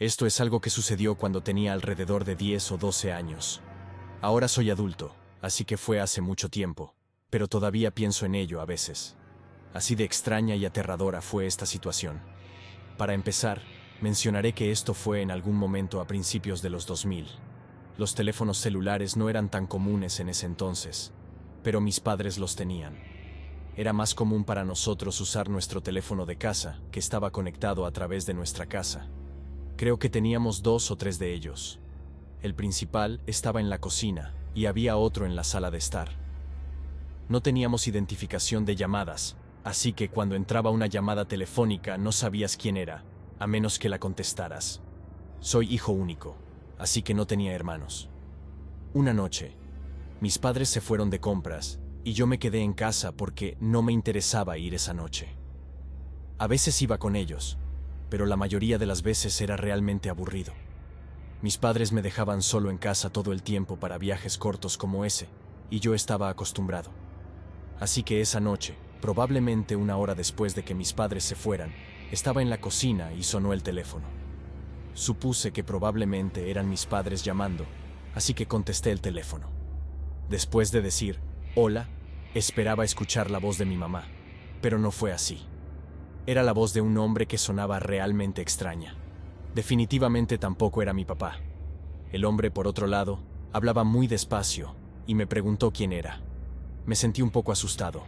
Esto es algo que sucedió cuando tenía alrededor de 10 o 12 años. Ahora soy adulto, así que fue hace mucho tiempo, pero todavía pienso en ello a veces. Así de extraña y aterradora fue esta situación. Para empezar, mencionaré que esto fue en algún momento a principios de los 2000. Los teléfonos celulares no eran tan comunes en ese entonces, pero mis padres los tenían. Era más común para nosotros usar nuestro teléfono de casa, que estaba conectado a través de nuestra casa. Creo que teníamos 2 o 3 de ellos. El principal estaba en la cocina y había otro en la sala de estar. No teníamos identificación de llamadas, así que cuando entraba una llamada telefónica no sabías quién era, a menos que la contestaras. Soy hijo único, así que no tenía hermanos. Una noche, mis padres se fueron de compras y yo me quedé en casa porque no me interesaba ir esa noche. A veces iba con ellos, pero la mayoría de las veces era realmente aburrido. Mis padres me dejaban solo en casa todo el tiempo para viajes cortos como ese, y yo estaba acostumbrado. Así que esa noche, probablemente una hora después de que mis padres se fueran, estaba en la cocina y sonó el teléfono. Supuse que probablemente eran mis padres llamando, así que contesté el teléfono. Después de decir, hola, esperaba escuchar la voz de mi mamá, pero no fue así. Era la voz de un hombre que sonaba realmente extraña. Definitivamente tampoco era mi papá. El hombre, por otro lado, hablaba muy despacio y me preguntó quién era. Me sentí un poco asustado,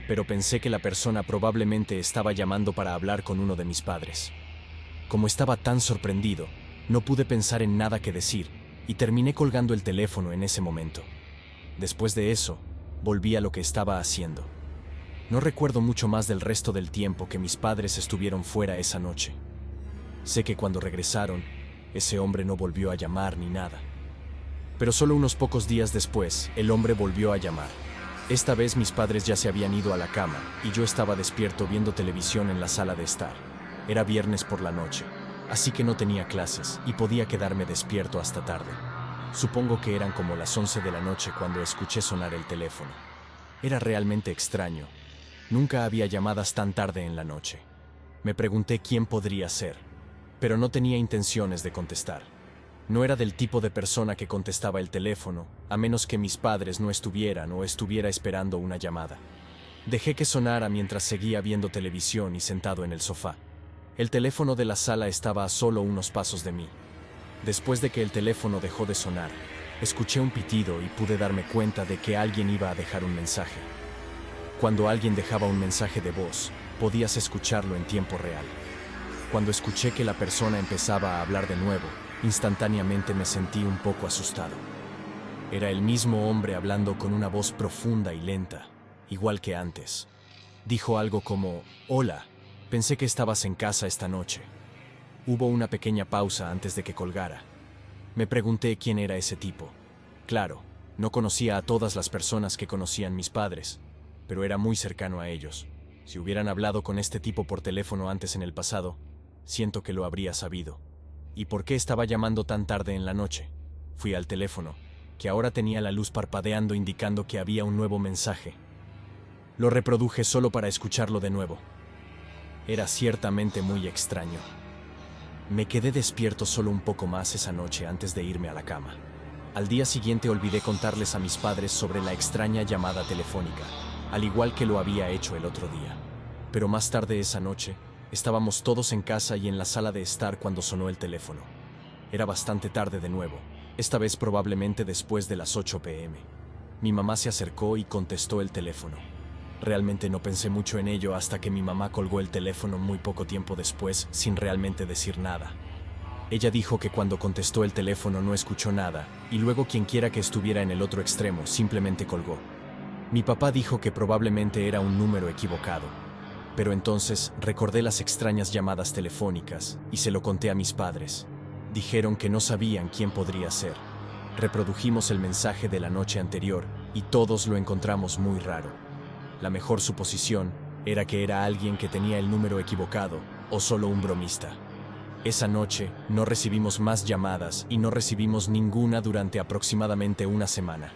pero pensé que la persona probablemente estaba llamando para hablar con uno de mis padres. Como estaba tan sorprendido, no pude pensar en nada que decir y terminé colgando el teléfono en ese momento. Después de eso, volví a lo que estaba haciendo. No recuerdo mucho más del resto del tiempo que mis padres estuvieron fuera esa noche. Sé que cuando regresaron, ese hombre no volvió a llamar ni nada. Pero solo unos pocos días después, el hombre volvió a llamar. Esta vez mis padres ya se habían ido a la cama y yo estaba despierto viendo televisión en la sala de estar. Era viernes por la noche, así que no tenía clases y podía quedarme despierto hasta tarde. Supongo que eran como las 11 de la noche cuando escuché sonar el teléfono. Era realmente extraño. Nunca había llamadas tan tarde en la noche. Me pregunté quién podría ser, pero no tenía intenciones de contestar. No era del tipo de persona que contestaba el teléfono, a menos que mis padres no estuvieran o estuviera esperando una llamada. Dejé que sonara mientras seguía viendo televisión y sentado en el sofá. El teléfono de la sala estaba a solo unos pasos de mí. Después de que el teléfono dejó de sonar, escuché un pitido y pude darme cuenta de que alguien iba a dejar un mensaje. Cuando alguien dejaba un mensaje de voz, podías escucharlo en tiempo real. Cuando escuché que la persona empezaba a hablar de nuevo, instantáneamente me sentí un poco asustado. Era el mismo hombre hablando con una voz profunda y lenta, igual que antes. Dijo algo como, hola, pensé que estabas en casa esta noche. Hubo una pequeña pausa antes de que colgara. Me pregunté quién era ese tipo. Claro, no conocía a todas las personas que conocían mis padres, pero era muy cercano a ellos. Si hubieran hablado con este tipo por teléfono antes en el pasado, siento que lo habría sabido. ¿Y por qué estaba llamando tan tarde en la noche? Fui al teléfono, que ahora tenía la luz parpadeando indicando que había un nuevo mensaje. Lo reproduje solo para escucharlo de nuevo. Era ciertamente muy extraño. Me quedé despierto solo un poco más esa noche antes de irme a la cama. Al día siguiente olvidé contarles a mis padres sobre la extraña llamada telefónica, al igual que lo había hecho el otro día. Pero más tarde esa noche, estábamos todos en casa y en la sala de estar cuando sonó el teléfono. Era bastante tarde de nuevo, esta vez probablemente después de las 8 p.m. Mi mamá se acercó y contestó el teléfono. Realmente no pensé mucho en ello hasta que mi mamá colgó el teléfono muy poco tiempo después, sin realmente decir nada. Ella dijo que cuando contestó el teléfono no escuchó nada, y luego quienquiera que estuviera en el otro extremo simplemente colgó. Mi papá dijo que probablemente era un número equivocado, pero entonces recordé las extrañas llamadas telefónicas y se lo conté a mis padres. Dijeron que no sabían quién podría ser. Reprodujimos el mensaje de la noche anterior y todos lo encontramos muy raro. La mejor suposición era que era alguien que tenía el número equivocado o solo un bromista. Esa noche no recibimos más llamadas y no recibimos ninguna durante aproximadamente una semana.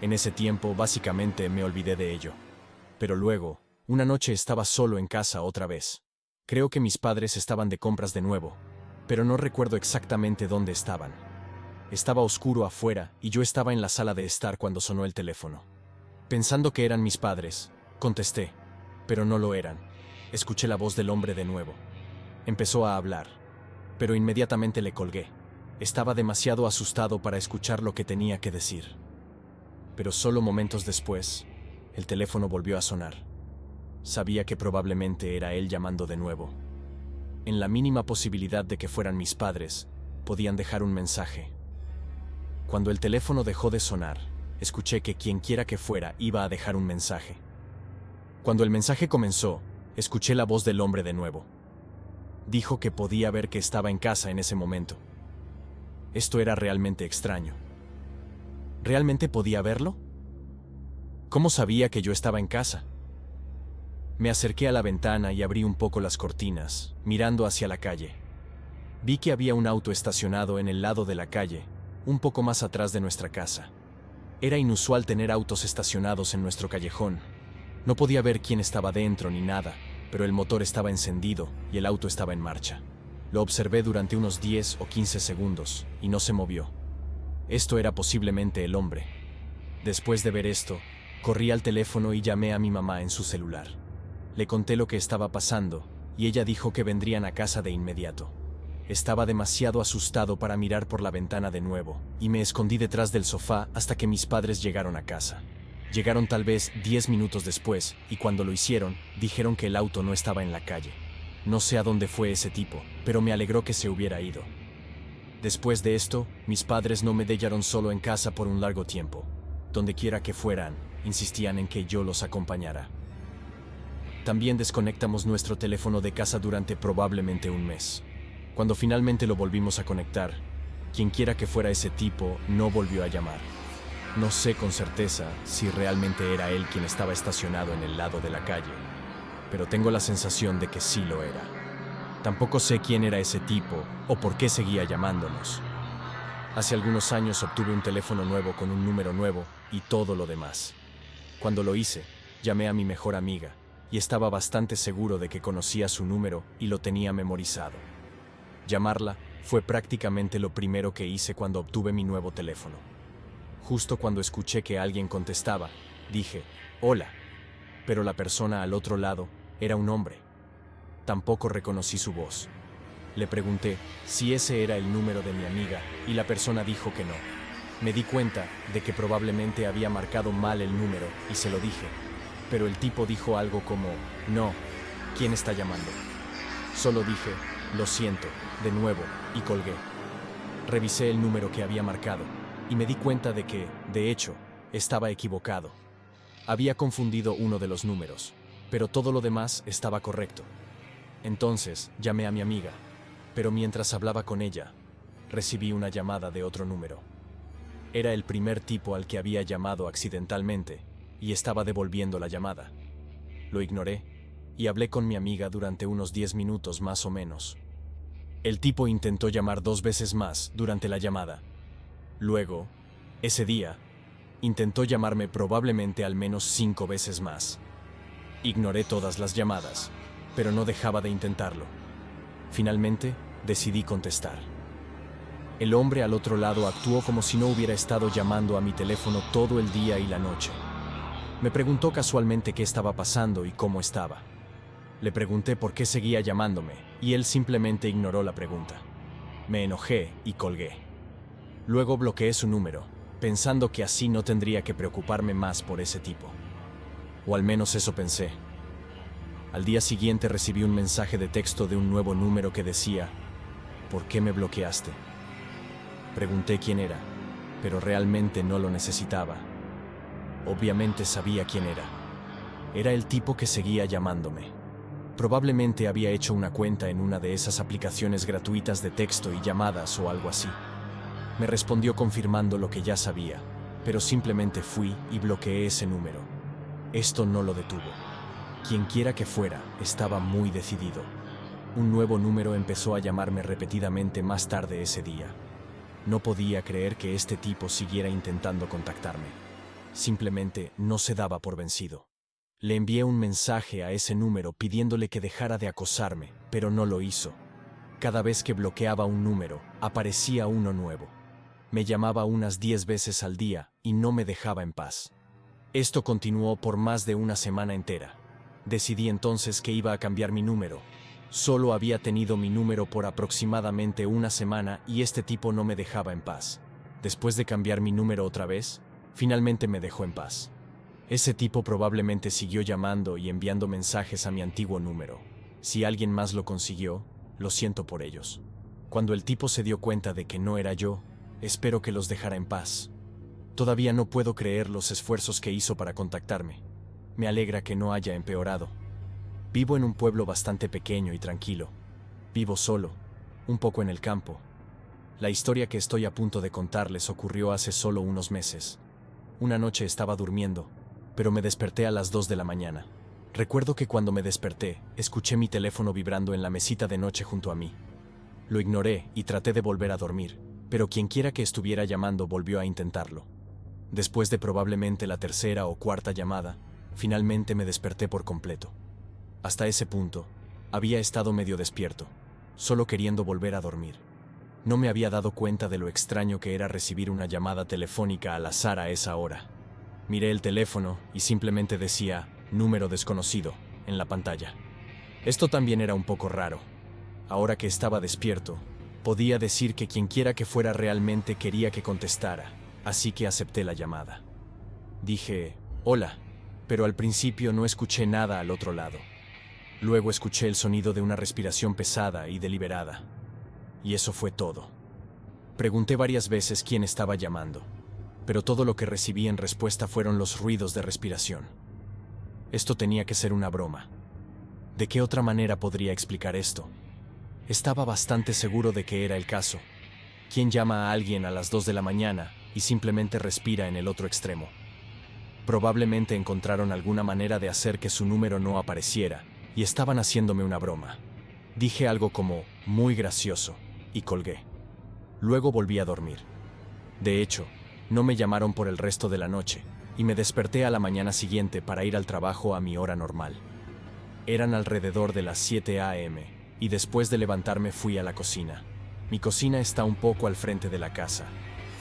En ese tiempo básicamente me olvidé de ello. Pero luego, una noche estaba solo en casa otra vez. Creo que mis padres estaban de compras de nuevo. pero no recuerdo exactamente dónde estaban. Estaba oscuro afuera y yo estaba en la sala de estar cuando sonó el teléfono. Pensando que eran mis padres, contesté, pero no lo eran. Escuché la voz del hombre de nuevo. Empezó a hablar, pero inmediatamente le colgué. Estaba demasiado asustado para escuchar lo que tenía que decir. Pero solo momentos después, el teléfono volvió a sonar. Sabía que probablemente era él llamando de nuevo. En la mínima posibilidad de que fueran mis padres, podían dejar un mensaje. Cuando el teléfono dejó de sonar, escuché que quienquiera que fuera iba a dejar un mensaje. Cuando el mensaje comenzó, escuché la voz del hombre de nuevo. Dijo que podía ver que estaba en casa en ese momento. Esto era realmente extraño. ¿Realmente podía verlo? ¿Cómo sabía que yo estaba en casa? Me acerqué a la ventana y abrí un poco las cortinas, mirando hacia la calle. Vi que había un auto estacionado en el lado de la calle, un poco más atrás de nuestra casa. Era inusual tener autos estacionados en nuestro callejón. No podía ver quién estaba dentro ni nada, pero el motor estaba encendido y el auto estaba en marcha. Lo observé durante unos 10 o 15 segundos y no se movió. Esto era posiblemente el hombre. Después de ver esto, corrí al teléfono y llamé a mi mamá en su celular. Le conté lo que estaba pasando y ella dijo que vendrían a casa de inmediato. Estaba demasiado asustado para mirar por la ventana de nuevo y me escondí detrás del sofá hasta que mis padres llegaron a casa. Llegaron tal vez 10 minutos después y cuando lo hicieron, dijeron que el auto no estaba en la calle. No sé a dónde fue ese tipo, pero me alegró que se hubiera ido. Después de esto, mis padres no me dejaron solo en casa por un largo tiempo. Dondequiera que fueran, insistían en que yo los acompañara. También desconectamos nuestro teléfono de casa durante probablemente un mes. Cuando finalmente lo volvimos a conectar, quienquiera que fuera ese tipo no volvió a llamar. No sé con certeza si realmente era él quien estaba estacionado en el lado de la calle, pero tengo la sensación de que sí lo era. Tampoco sé quién era ese tipo o por qué seguía llamándonos. Hace algunos años obtuve un teléfono nuevo con un número nuevo y todo lo demás. Cuando lo hice, llamé a mi mejor amiga y estaba bastante seguro de que conocía su número y lo tenía memorizado. Llamarla fue prácticamente lo primero que hice cuando obtuve mi nuevo teléfono. Justo cuando escuché que alguien contestaba, dije, «Hola», pero la persona al otro lado era un hombre. Tampoco reconocí su voz. Le pregunté si ese era el número de mi amiga y la persona dijo que no. Me di cuenta de que probablemente había marcado mal el número y se lo dije, pero el tipo dijo algo como, «No, ¿quién está llamando?». Solo dije, «Lo siento», de nuevo, y colgué. Revisé el número que había marcado y me di cuenta de que, de hecho, estaba equivocado. Había confundido uno de los números, pero todo lo demás estaba correcto. Entonces llamé a mi amiga, pero mientras hablaba con ella, recibí una llamada de otro número. Era el primer tipo al que había llamado accidentalmente y estaba devolviendo la llamada. Lo ignoré y hablé con mi amiga durante unos 10 minutos más o menos. El tipo intentó llamar 2 veces más durante la llamada. Luego, ese día, intentó llamarme probablemente al menos 5 veces más. Ignoré todas las llamadas, pero no dejaba de intentarlo. Finalmente, decidí contestar. El hombre al otro lado actuó como si no hubiera estado llamando a mi teléfono todo el día y la noche. Me preguntó casualmente qué estaba pasando y cómo estaba. Le pregunté por qué seguía llamándome, y él simplemente ignoró la pregunta. Me enojé y colgué. Luego bloqueé su número, pensando que así no tendría que preocuparme más por ese tipo. O al menos eso pensé. Al día siguiente recibí un mensaje de texto de un nuevo número que decía, «¿Por qué me bloqueaste?». Pregunté quién era, pero realmente no lo necesitaba. Obviamente sabía quién era. Era el tipo que seguía llamándome. Probablemente había hecho una cuenta en una de esas aplicaciones gratuitas de texto y llamadas o algo así. Me respondió confirmando lo que ya sabía, pero simplemente fui y bloqueé ese número. Esto no lo detuvo. Quienquiera que fuera, estaba muy decidido. Un nuevo número empezó a llamarme repetidamente más tarde ese día. No podía creer que este tipo siguiera intentando contactarme. Simplemente no se daba por vencido. Le envié un mensaje a ese número pidiéndole que dejara de acosarme, pero no lo hizo. Cada vez que bloqueaba un número, aparecía uno nuevo. Me llamaba unas 10 veces al día y no me dejaba en paz. Esto continuó por más de una semana entera. Decidí entonces que iba a cambiar mi número. Solo había tenido mi número por aproximadamente una semana y este tipo no me dejaba en paz. Después de cambiar mi número otra vez, finalmente me dejó en paz. Ese tipo probablemente siguió llamando y enviando mensajes a mi antiguo número. Si alguien más lo consiguió, lo siento por ellos. Cuando el tipo se dio cuenta de que no era yo, espero que los dejara en paz. Todavía no puedo creer los esfuerzos que hizo para contactarme. Me alegra que no haya empeorado. Vivo en un pueblo bastante pequeño y tranquilo. Vivo solo, un poco en el campo. La historia que estoy a punto de contarles ocurrió hace solo unos meses. Una noche estaba durmiendo, pero me desperté a las 2 de la mañana. Recuerdo que cuando me desperté, escuché mi teléfono vibrando en la mesita de noche junto a mí. Lo ignoré y traté de volver a dormir, pero quienquiera que estuviera llamando volvió a intentarlo. Después de probablemente la tercera o cuarta llamada, finalmente me desperté por completo. Hasta ese punto, había estado medio despierto, solo queriendo volver a dormir. No me había dado cuenta de lo extraño que era recibir una llamada telefónica al azar a esa hora. Miré el teléfono y simplemente decía "número desconocido" en la pantalla. Esto también era un poco raro. Ahora que estaba despierto, podía decir que quienquiera que fuera realmente quería que contestara, así que acepté la llamada. Dije "hola", pero al principio no escuché nada al otro lado. Luego escuché el sonido de una respiración pesada y deliberada. Y eso fue todo. Pregunté varias veces quién estaba llamando, pero todo lo que recibí en respuesta fueron los ruidos de respiración. Esto tenía que ser una broma. ¿De qué otra manera podría explicar esto? Estaba bastante seguro de que era el caso. ¿Quién llama a alguien a las 2 de la mañana y simplemente respira en el otro extremo? Probablemente encontraron alguna manera de hacer que su número no apareciera y estaban haciéndome una broma. Dije algo como "muy gracioso" y colgué. Luego volví a dormir. De hecho, no me llamaron por el resto de la noche y me desperté a la mañana siguiente para ir al trabajo a mi hora normal. Eran alrededor de las 7 a.m. y después de levantarme fui a la cocina. Mi cocina está un poco al frente de la casa.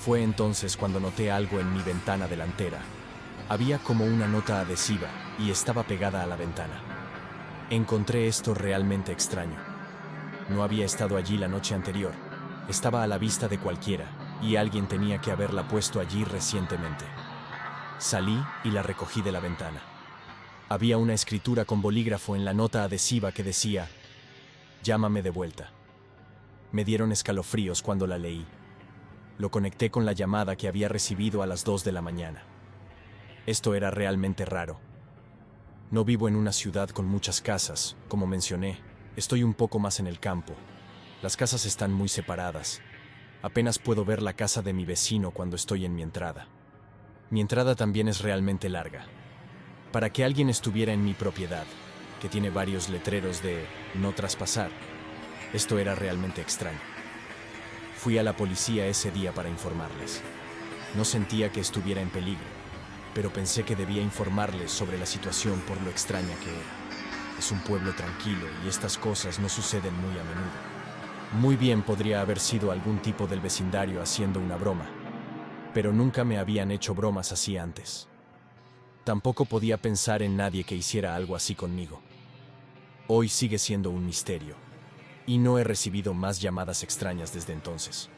Fue entonces cuando noté algo en mi ventana delantera. Había como una nota adhesiva y estaba pegada a la ventana. Encontré esto realmente extraño. No había estado allí la noche anterior. Estaba a la vista de cualquiera, y alguien tenía que haberla puesto allí recientemente. Salí y la recogí de la ventana. Había una escritura con bolígrafo en la nota adhesiva que decía "llámame de vuelta". Me dieron escalofríos cuando la leí. Lo conecté con la llamada que había recibido a las 2 de la mañana. Esto era realmente raro. No vivo en una ciudad con muchas casas, como mencioné. Estoy un poco más en el campo. Las casas están muy separadas. Apenas puedo ver la casa de mi vecino cuando estoy en mi entrada. Mi entrada también es realmente larga. Para que alguien estuviera en mi propiedad, que tiene varios letreros de "no traspasar", esto era realmente extraño. Fui a la policía ese día para informarles. No sentía que estuviera en peligro, pero pensé que debía informarles sobre la situación por lo extraña que era. Es un pueblo tranquilo y estas cosas no suceden muy a menudo. Muy bien podría haber sido algún tipo del vecindario haciendo una broma, pero nunca me habían hecho bromas así antes. Tampoco podía pensar en nadie que hiciera algo así conmigo. Hoy sigue siendo un misterio, y no he recibido más llamadas extrañas desde entonces.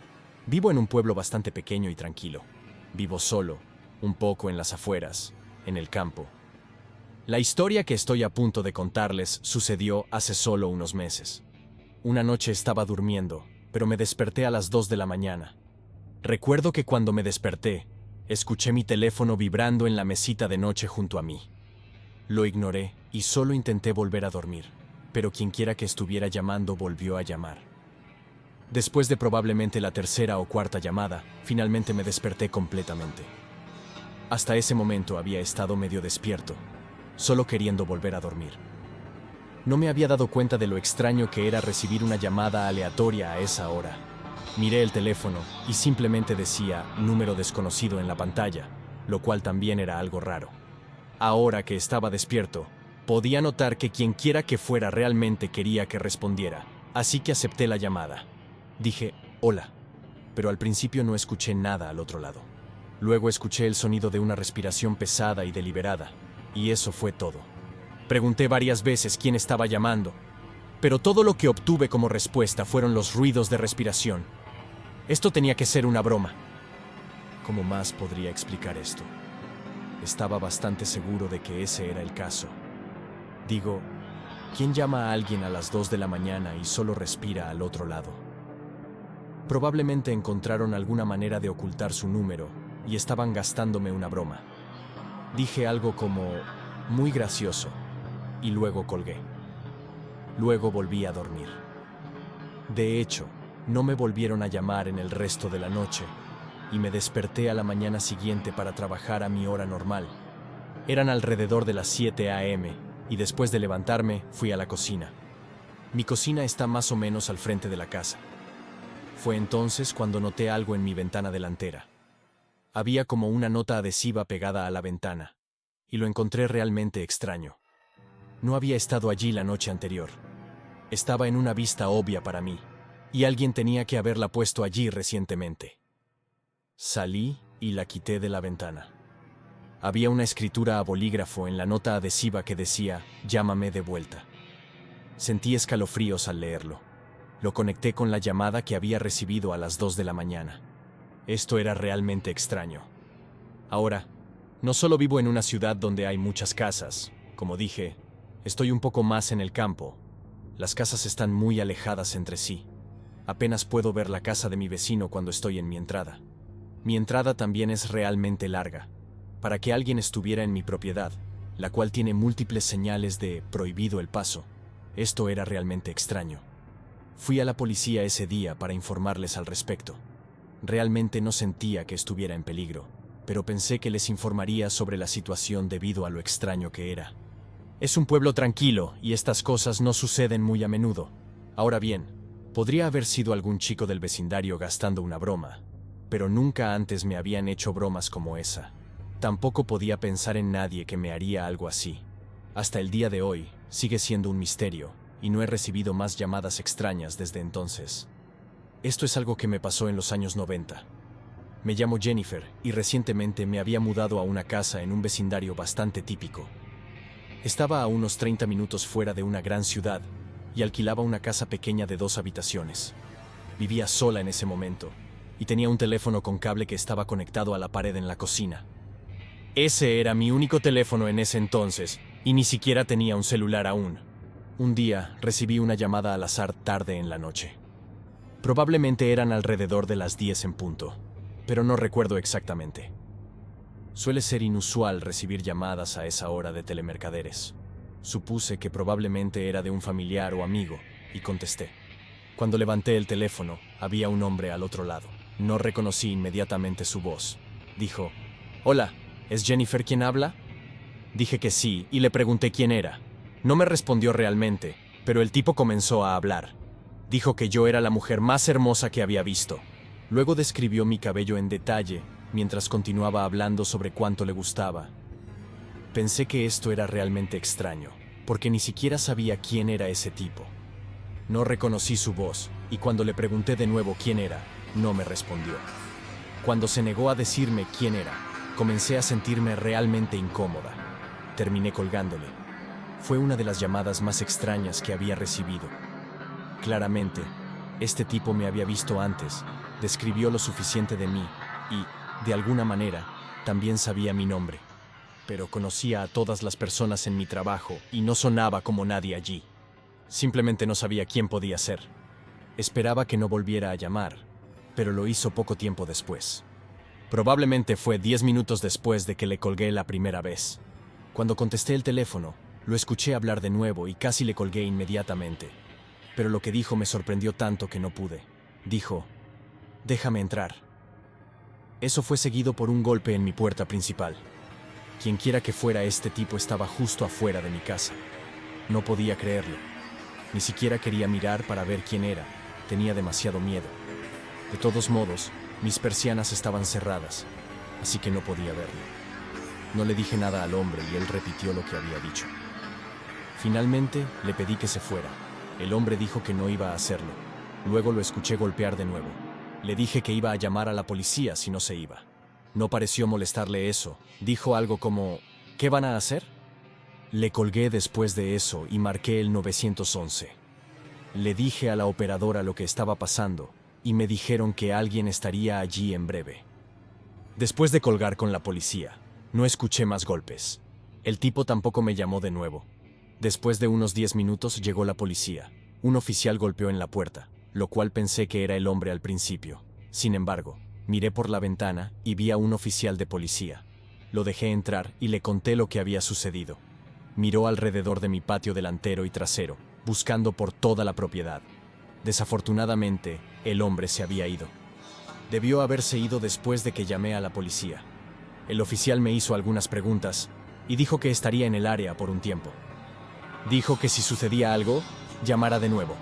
Vivo en un pueblo bastante pequeño y tranquilo. Vivo solo, un poco en las afueras, en el campo. La historia que estoy a punto de contarles sucedió hace solo unos meses. Una noche estaba durmiendo, pero me desperté a las 2 de la mañana. Recuerdo que cuando me desperté, escuché mi teléfono vibrando en la mesita de noche junto a mí. Lo ignoré y solo intenté volver a dormir, pero quienquiera que estuviera llamando volvió a llamar. Después de probablemente la tercera o cuarta llamada, finalmente me desperté completamente. Hasta ese momento había estado medio despierto, solo queriendo volver a dormir. No me había dado cuenta de lo extraño que era recibir una llamada aleatoria a esa hora. Miré el teléfono y simplemente decía "número desconocido" en la pantalla, lo cual también era algo raro. Ahora que estaba despierto, podía notar que quienquiera que fuera realmente quería que respondiera, Así que acepté la llamada. Dije, hola, pero al principio no escuché nada al otro lado. Luego escuché el sonido de una respiración pesada y deliberada, y eso fue todo. Pregunté varias veces quién estaba llamando, pero todo lo que obtuve como respuesta fueron los ruidos de respiración. Esto tenía que ser una broma. ¿Cómo más podría explicar esto? Estaba bastante seguro de que ese era el caso. Digo, ¿quién llama a alguien a las 2 de la mañana y solo respira al otro lado? Probablemente encontraron alguna manera de ocultar su número y estaban gastándome una broma. Dije algo como, muy gracioso, y luego colgué. Luego volví a dormir. De hecho, no me volvieron a llamar en el resto de la noche, y me desperté a la mañana siguiente para trabajar a mi hora normal. Eran alrededor de las 7 a.m., y después de levantarme, fui a la cocina. Mi cocina está más o menos al frente de la casa. Fue entonces cuando noté algo en mi ventana delantera. Había como una nota adhesiva pegada a la ventana, y lo encontré realmente extraño. No había estado allí la noche anterior. Estaba en una vista obvia para mí, y alguien tenía que haberla puesto allí recientemente. Salí y la quité de la ventana. Había una escritura a bolígrafo en la nota adhesiva que decía, llámame de vuelta. Sentí escalofríos al leerlo. Lo conecté con la llamada que había recibido a las 2 de la mañana. Esto era realmente extraño. Ahora, no solo vivo en una ciudad donde hay muchas casas, como dije, estoy un poco más en el campo. Las casas están muy alejadas entre sí. Apenas puedo ver la casa de mi vecino cuando estoy en mi entrada. Mi entrada también es realmente larga, para que alguien estuviera en mi propiedad, la cual tiene múltiples señales de prohibido el paso. Esto era realmente extraño. Fui a la policía ese día para informarles al respecto. Realmente no sentía que estuviera en peligro, pero pensé que les informaría sobre la situación debido a lo extraño que era. Es un pueblo tranquilo y estas cosas no suceden muy a menudo. Ahora bien, podría haber sido algún chico del vecindario gastando una broma, pero nunca antes me habían hecho bromas como esa. Tampoco podía pensar en nadie que me haría algo así. Hasta el día de hoy, sigue siendo un misterio, y no he recibido más llamadas extrañas desde entonces. Esto es algo que me pasó en los años 90. Me llamo Jennifer y recientemente me había mudado a una casa en un vecindario bastante típico. Estaba a unos 30 minutos fuera de una gran ciudad y alquilaba una casa pequeña de 2 habitaciones. Vivía sola en ese momento y tenía un teléfono con cable que estaba conectado a la pared en la cocina. Ese era mi único teléfono en ese entonces y ni siquiera tenía un celular aún. Un día recibí una llamada al azar tarde en la noche. Probablemente eran alrededor de las 10 en punto, pero no recuerdo exactamente. Suele ser inusual recibir llamadas a esa hora de telemercaderes. Supuse que probablemente era de un familiar o amigo, y contesté. Cuando levanté el teléfono, había un hombre al otro lado. No reconocí inmediatamente su voz. Dijo, «Hola, ¿es Jennifer quien habla?» Dije que sí, y le pregunté quién era. No me respondió realmente, pero el tipo comenzó a hablar. Dijo que yo era la mujer más hermosa que había visto. Luego describió mi cabello en detalle, mientras continuaba hablando sobre cuánto le gustaba. Pensé que esto era realmente extraño, porque ni siquiera sabía quién era ese tipo. No reconocí su voz, y cuando le pregunté de nuevo quién era, no me respondió. Cuando se negó a decirme quién era, comencé a sentirme realmente incómoda. Terminé colgándole. Fue una de las llamadas más extrañas que había recibido. Claramente, este tipo me había visto antes, describió lo suficiente de mí y, de alguna manera, también sabía mi nombre. Pero conocía a todas las personas en mi trabajo y no sonaba como nadie allí. Simplemente no sabía quién podía ser. Esperaba que no volviera a llamar, pero lo hizo poco tiempo después. Probablemente fue 10 minutos después de que le colgué la primera vez. Cuando contesté el teléfono, lo escuché hablar de nuevo y casi le colgué inmediatamente. Pero lo que dijo me sorprendió tanto que no pude. Dijo, «Déjame entrar». Eso fue seguido por un golpe en mi puerta principal. Quienquiera que fuera este tipo estaba justo afuera de mi casa. No podía creerlo. Ni siquiera quería mirar para ver quién era. Tenía demasiado miedo. De todos modos, mis persianas estaban cerradas, así que no podía verlo. No le dije nada al hombre y él repitió lo que había dicho. Finalmente, le pedí que se fuera. El hombre dijo que no iba a hacerlo. Luego lo escuché golpear de nuevo. Le dije que iba a llamar a la policía si no se iba. No pareció molestarle eso. Dijo algo como, ¿qué van a hacer? Le colgué después de eso y marqué el 911. Le dije a la operadora lo que estaba pasando y me dijeron que alguien estaría allí en breve. Después de colgar con la policía, no escuché más golpes. El tipo tampoco me llamó de nuevo. Después de unos 10 minutos llegó la policía. Un oficial golpeó en la puerta, lo cual pensé que era el hombre al principio. Sin embargo, miré por la ventana y vi a un oficial de policía. Lo dejé entrar y le conté lo que había sucedido. Miró alrededor de mi patio delantero y trasero, buscando por toda la propiedad. Desafortunadamente, el hombre se había ido. Debió haberse ido después de que llamé a la policía. El oficial me hizo algunas preguntas y dijo que estaría en el área por un tiempo. Dijo que si sucedía algo, llamara de nuevo.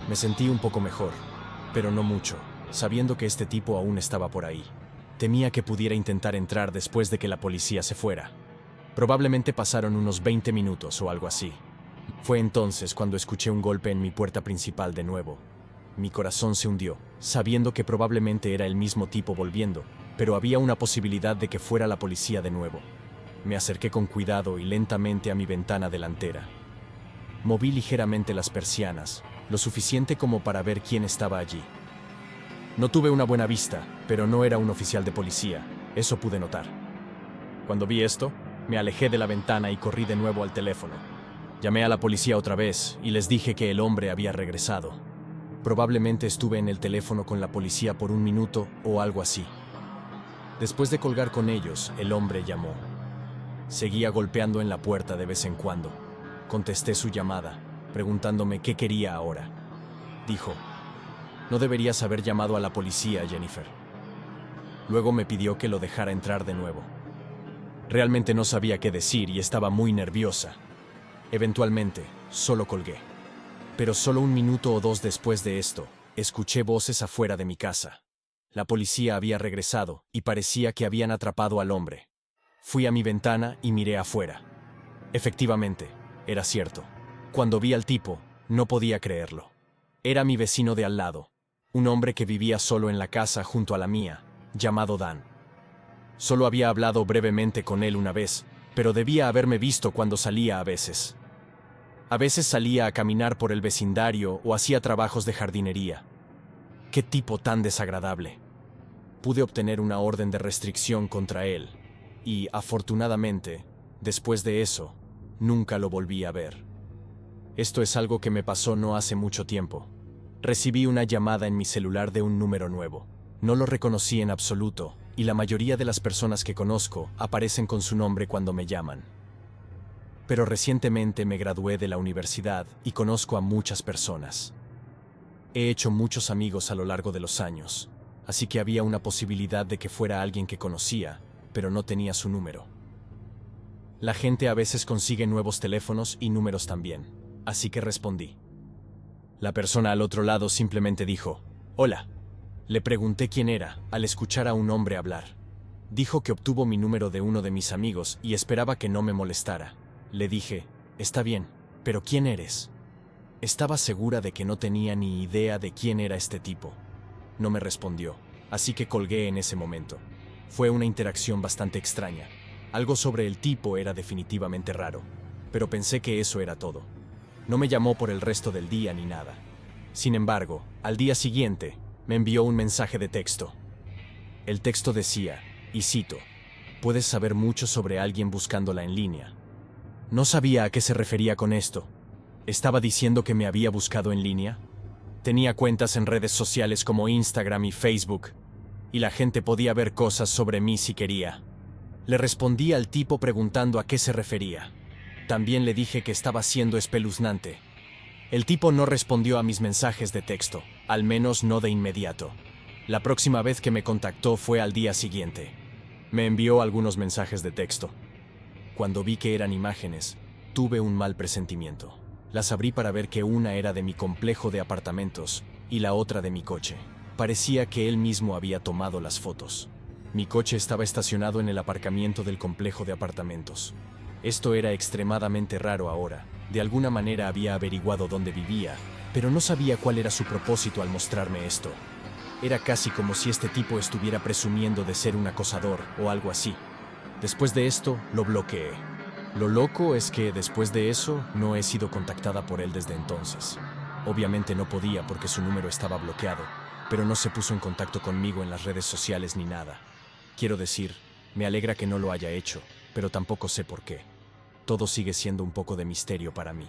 Me sentí un poco mejor, pero no mucho, sabiendo que este tipo aún estaba por ahí. Temía que pudiera intentar entrar después de que la policía se fuera. Probablemente pasaron unos 20 minutos o algo así. Fue entonces cuando escuché un golpe en mi puerta principal de nuevo. Mi corazón se hundió, sabiendo que probablemente era el mismo tipo volviendo, pero había una posibilidad de que fuera la policía de nuevo. Me acerqué con cuidado y lentamente a mi ventana delantera. Moví ligeramente las persianas, lo suficiente como para ver quién estaba allí. No tuve una buena vista, pero no era un oficial de policía, eso pude notar. Cuando vi esto, me alejé de la ventana y corrí de nuevo al teléfono. Llamé a la policía otra vez y les dije que el hombre había regresado. Probablemente estuve en el teléfono con la policía por un minuto o algo así. Después de colgar con ellos, el hombre llamó. Seguía golpeando en la puerta de vez en cuando. Contesté su llamada, preguntándome qué quería ahora. Dijo, no deberías haber llamado a la policía, Jennifer. Luego me pidió que lo dejara entrar de nuevo. Realmente no sabía qué decir y estaba muy nerviosa. Eventualmente, solo colgué. Pero solo un minuto o dos después de esto, escuché voces afuera de mi casa. La policía había regresado y parecía que habían atrapado al hombre. Fui a mi ventana y miré afuera. Efectivamente, era cierto. Cuando vi al tipo, no podía creerlo. Era mi vecino de al lado, un hombre que vivía solo en la casa junto a la mía, llamado Dan. Solo había hablado brevemente con él una vez, pero debía haberme visto cuando salía a veces. A veces salía a caminar por el vecindario o hacía trabajos de jardinería. ¡Qué tipo tan desagradable! Pude obtener una orden de restricción contra él, y, afortunadamente, después de eso, nunca lo volví a ver. Esto es algo que me pasó no hace mucho tiempo. Recibí una llamada en mi celular de un número nuevo. No lo reconocí en absoluto, y la mayoría de las personas que conozco aparecen con su nombre cuando me llaman. Pero recientemente me gradué de la universidad y conozco a muchas personas. He hecho muchos amigos a lo largo de los años, así que había una posibilidad de que fuera alguien que conocía, pero no tenía su número. La gente a veces consigue nuevos teléfonos y números también, así que respondí. La persona al otro lado simplemente dijo, «Hola». Le pregunté quién era al escuchar a un hombre hablar. Dijo que obtuvo mi número de uno de mis amigos y esperaba que no me molestara. Le dije, «Está bien, pero ¿quién eres?» Estaba segura de que no tenía ni idea de quién era este tipo. No me respondió, así que colgué en ese momento. Fue una interacción bastante extraña. Algo sobre el tipo era definitivamente raro, pero pensé que eso era todo. No me llamó por el resto del día ni nada. Sin embargo, al día siguiente, me envió un mensaje de texto. El texto decía, y cito, «Puedes saber mucho sobre alguien buscándola en línea». No sabía a qué se refería con esto. ¿Estaba diciendo que me había buscado en línea? Tenía cuentas en redes sociales como Instagram y Facebook, y la gente podía ver cosas sobre mí si quería. Le respondí al tipo preguntando a qué se refería. También le dije que estaba siendo espeluznante. El tipo no respondió a mis mensajes de texto, al menos no de inmediato. La próxima vez que me contactó fue al día siguiente. Me envió algunos mensajes de texto. Cuando vi que eran imágenes, tuve un mal presentimiento. Las abrí para ver que una era de mi complejo de apartamentos y la otra de mi coche. Parecía que él mismo había tomado las fotos. Mi coche estaba estacionado en el aparcamiento del complejo de apartamentos. Esto era extremadamente raro ahora, De alguna manera había averiguado dónde vivía, pero no sabía cuál era su propósito al mostrarme esto. Era casi como si este tipo estuviera presumiendo de ser un acosador o algo así. Después de esto, lo bloqueé. Lo loco es que, después de eso, no he sido contactada por él desde entonces. Obviamente no podía porque su número estaba bloqueado, pero no se puso en contacto conmigo en las redes sociales ni nada. Quiero decir, me alegra que no lo haya hecho, pero tampoco sé por qué. Todo sigue siendo un poco de misterio para mí.